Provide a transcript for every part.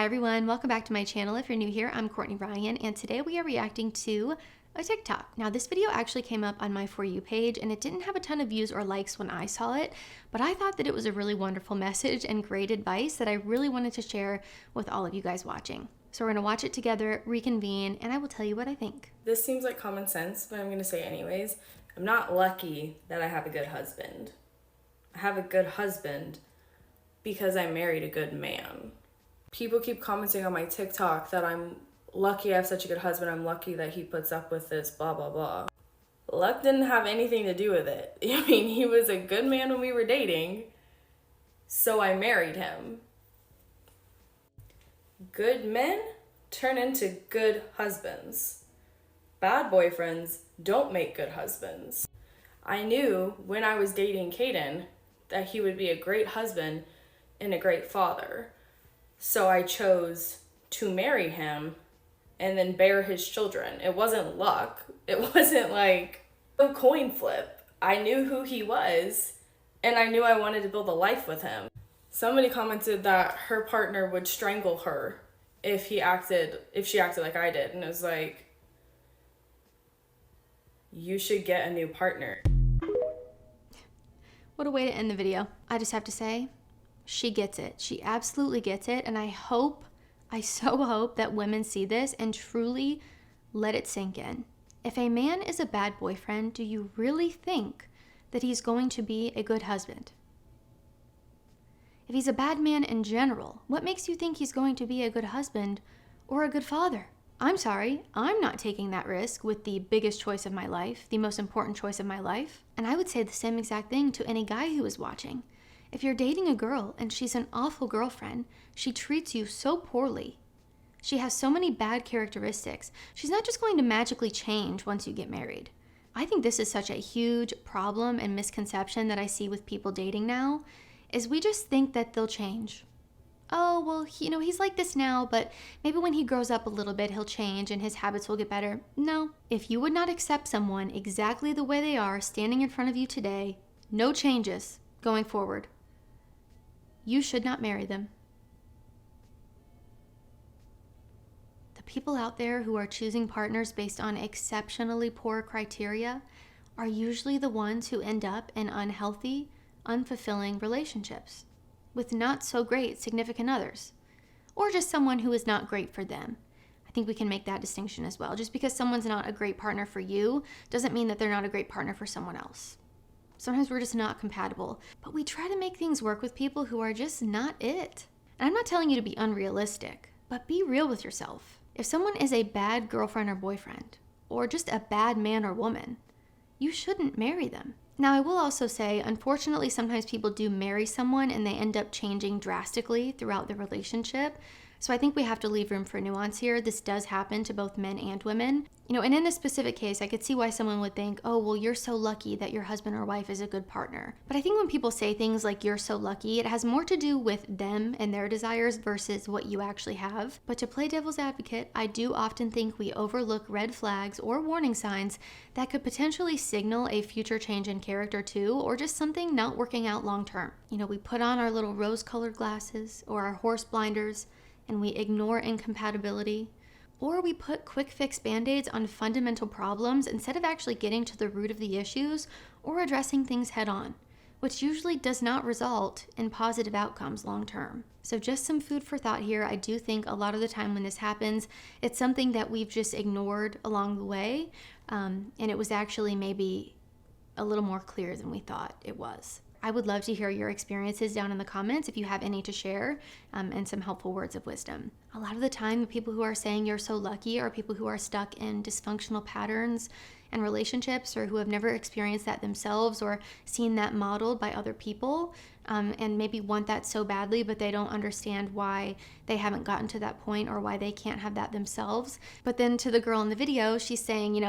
Hi everyone, welcome back to my channel. If you're new here, I'm Courtney Ryan, and today we are reacting to a TikTok. Now this video actually came up on my For You page and it didn't have a ton of views or likes when I saw it, but I thought that it was a really wonderful message and great advice that I really wanted to share with all of you guys watching. So we're gonna watch it together, reconvene, and I will tell you what I think. This seems like common sense, but I'm gonna say it anyways. I'm not lucky that I have a good husband. I have a good husband because I married a good man. People keep commenting on my TikTok that I'm lucky I have such a good husband. I'm lucky that he puts up with this, blah, blah, blah. Luck didn't have anything to do with it. I mean, he was a good man when we were dating, so I married him. Good men turn into good husbands. Bad boyfriends don't make good husbands. I knew when I was dating Caden that he would be a great husband and a great father. So I chose to marry him and then bear his children. It wasn't luck. It wasn't like a coin flip. I knew who he was and I knew I wanted to build a life with him. Somebody commented that her partner would strangle her if she acted like I did. And it was like, you should get a new partner. What a way to end the video. I just have to say, she gets it. She absolutely gets it. And I so hope that women see this and truly let it sink in. If a man is a bad boyfriend, do you really think that he's going to be a good husband? If he's a bad man in general, what makes you think he's going to be a good husband or a good father? I'm sorry, I'm not taking that risk with the biggest choice of my life, the most important choice of my life. And I would say the same exact thing to any guy who is watching. If you're dating a girl and she's an awful girlfriend, she treats you so poorly, she has so many bad characteristics, she's not just going to magically change once you get married. I think this is such a huge problem and misconception that I see with people dating now, is we just think that they'll change. Oh, well, he's like this now, but maybe when he grows up a little bit, he'll change and his habits will get better. No, if you would not accept someone exactly the way they are standing in front of you today, no changes going forward, you should not marry them. The people out there who are choosing partners based on exceptionally poor criteria are usually the ones who end up in unhealthy, unfulfilling relationships with not so great significant others, or just someone who is not great for them. I think we can make that distinction as well. Just because someone's not a great partner for you doesn't mean that they're not a great partner for someone else. Sometimes we're just not compatible, but we try to make things work with people who are just not it. And I'm not telling you to be unrealistic, but be real with yourself. If someone is a bad girlfriend or boyfriend, or just a bad man or woman, you shouldn't marry them. Now, I will also say, unfortunately, sometimes people do marry someone and they end up changing drastically throughout the relationship. So I think we have to leave room for nuance here. This does happen to both men and women. And in this specific case, I could see why someone would think, oh, well, you're so lucky that your husband or wife is a good partner. But I think when people say things like you're so lucky, it has more to do with them and their desires versus what you actually have. But to play devil's advocate, I do often think we overlook red flags or warning signs that could potentially signal a future change in character too, or just something not working out long term. We put on our little rose-colored glasses or our horse blinders and we ignore incompatibility, or we put quick fix band-aids on fundamental problems instead of actually getting to the root of the issues or addressing things head on, which usually does not result in positive outcomes long term. So just some food for thought here. I do think a lot of the time when this happens, it's something that we've just ignored along the way, and it was actually maybe a little more clear than we thought it was. I would love to hear your experiences down in the comments if you have any to share, and some helpful words of wisdom. A lot of the time, the people who are saying you're so lucky are people who are stuck in dysfunctional patterns and relationships, or who have never experienced that themselves or seen that modeled by other people, and maybe want that so badly, but they don't understand why they haven't gotten to that point or why they can't have that themselves. But then to the girl in the video, she's saying,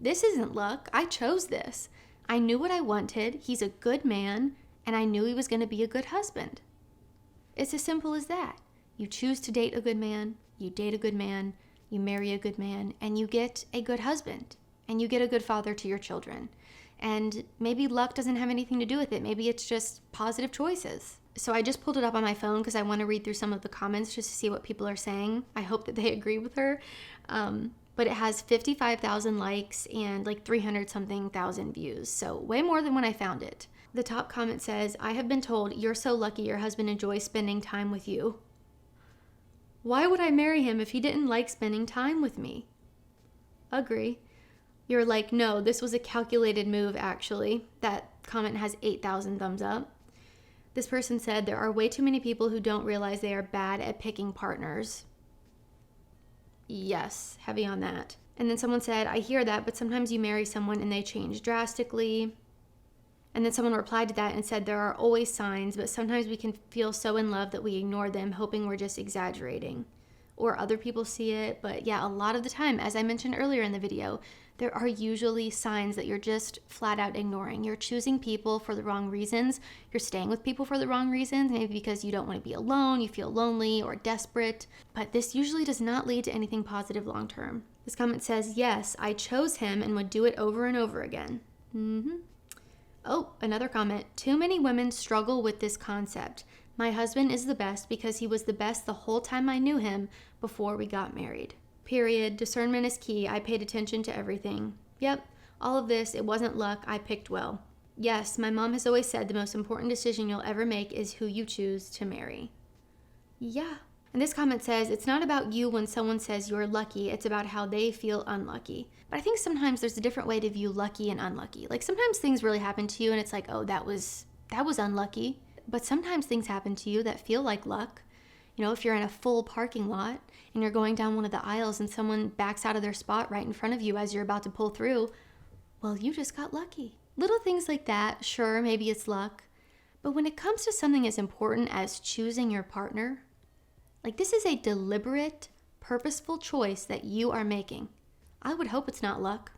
this isn't luck. I chose this. I knew what I wanted, he's a good man, and I knew he was going to be a good husband. It's as simple as that. You choose to date a good man, you date a good man, you marry a good man, and you get a good husband, and you get a good father to your children. And maybe luck doesn't have anything to do with it. Maybe it's just positive choices. So I just pulled it up on my phone because I want to read through some of the comments just to see what people are saying. I hope that they agree with her. But it has 55,000 likes and like 300 something thousand views. So way more than when I found it. The top comment says, I have been told you're so lucky your husband enjoys spending time with you. Why would I marry him if he didn't like spending time with me? Agree. You're like, no, this was a calculated move actually. That comment has 8,000 thumbs up. This person said, there are way too many people who don't realize they are bad at picking partners. Yes, heavy on that. And then someone said, I hear that, but sometimes you marry someone and they change drastically. And then someone replied to that and said, there are always signs, but sometimes we can feel so in love that we ignore them, hoping we're just exaggerating. Or other people see it, but yeah, a lot of the time, as I mentioned earlier in the video, there are usually signs that you're just flat out ignoring. You're choosing people for the wrong reasons. You're staying with people for the wrong reasons, maybe because you don't want to be alone, you feel lonely or desperate. But this usually does not lead to anything positive long term. This comment says, yes, I chose him and would do it over and over again. Oh, another comment. Too many women struggle with this concept. My husband is the best because he was the best the whole time I knew him before we got married. Period. Discernment is key. I paid attention to everything. Yep, all of this, it wasn't luck. I picked well. Yes, my mom has always said the most important decision you'll ever make is who you choose to marry. Yeah. And this comment says, it's not about you when someone says you're lucky, it's about how they feel unlucky. But I think sometimes there's a different way to view lucky and unlucky. Like sometimes things really happen to you and it's like, oh, that was unlucky. But sometimes things happen to you that feel like luck. You know, if you're in a full parking lot and you're going down one of the aisles and someone backs out of their spot right in front of you as you're about to pull through, well, you just got lucky. Little things like that, sure, maybe it's luck. But when it comes to something as important as choosing your partner, like this is a deliberate, purposeful choice that you are making. I would hope it's not luck.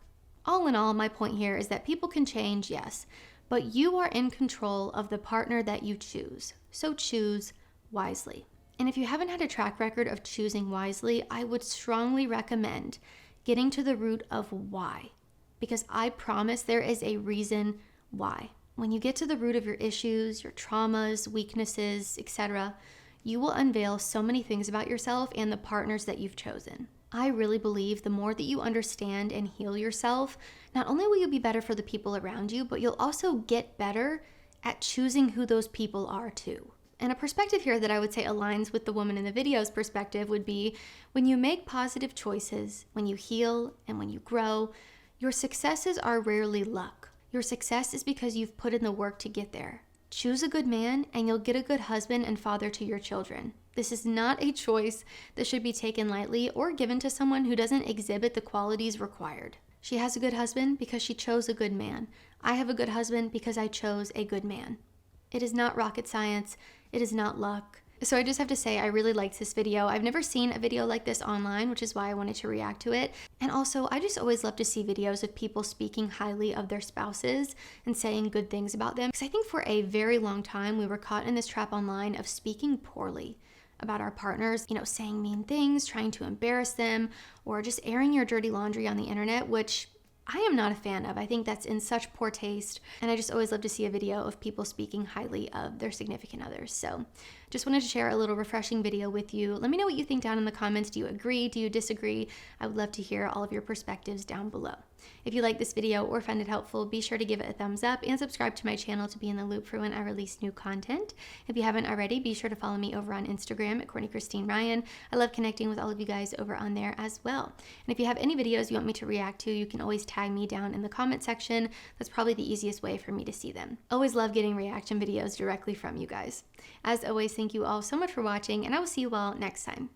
All in all, my point here is that people can change, yes, but you are in control of the partner that you choose. So choose wisely. And if you haven't had a track record of choosing wisely, I would strongly recommend getting to the root of why. Because I promise there is a reason why. When you get to the root of your issues, your traumas, weaknesses, etc., you will unveil so many things about yourself and the partners that you've chosen. I really believe the more that you understand and heal yourself, not only will you be better for the people around you, but you'll also get better at choosing who those people are too. And a perspective here that I would say aligns with the woman in the video's perspective would be when you make positive choices, when you heal and when you grow, your successes are rarely luck. Your success is because you've put in the work to get there. Choose a good man and you'll get a good husband and father to your children. This is not a choice that should be taken lightly or given to someone who doesn't exhibit the qualities required. She has a good husband because she chose a good man. I have a good husband because I chose a good man. It is not rocket science. It is not luck. So I just have to say I really liked this video. I've never seen a video like this online, which is why I wanted to react to it. And also, I just always love to see videos of people speaking highly of their spouses and saying good things about them. Because I think for a very long time, we were caught in this trap online of speaking poorly about our partners, you know, saying mean things, trying to embarrass them, or just airing your dirty laundry on the internet, which I am not a fan of. I think that's in such poor taste, and I just always love to see a video of people speaking highly of their significant others. So just wanted to share a little refreshing video with you. Let me know what you think down in the comments. Do you agree? Do you disagree? I would love to hear all of your perspectives down below. If you like this video or find it helpful, be sure to give it a thumbs up and subscribe to my channel to be in the loop for when I release new content. If you haven't already, be sure to follow me over on Instagram at Courtney Christine Ryan. I love connecting with all of you guys over on there as well. And if you have any videos you want me to react to, you can always tag me down in the comment section. That's probably the easiest way for me to see them. Always love getting reaction videos directly from you guys. As always, thank you all so much for watching, and I will see you all next time.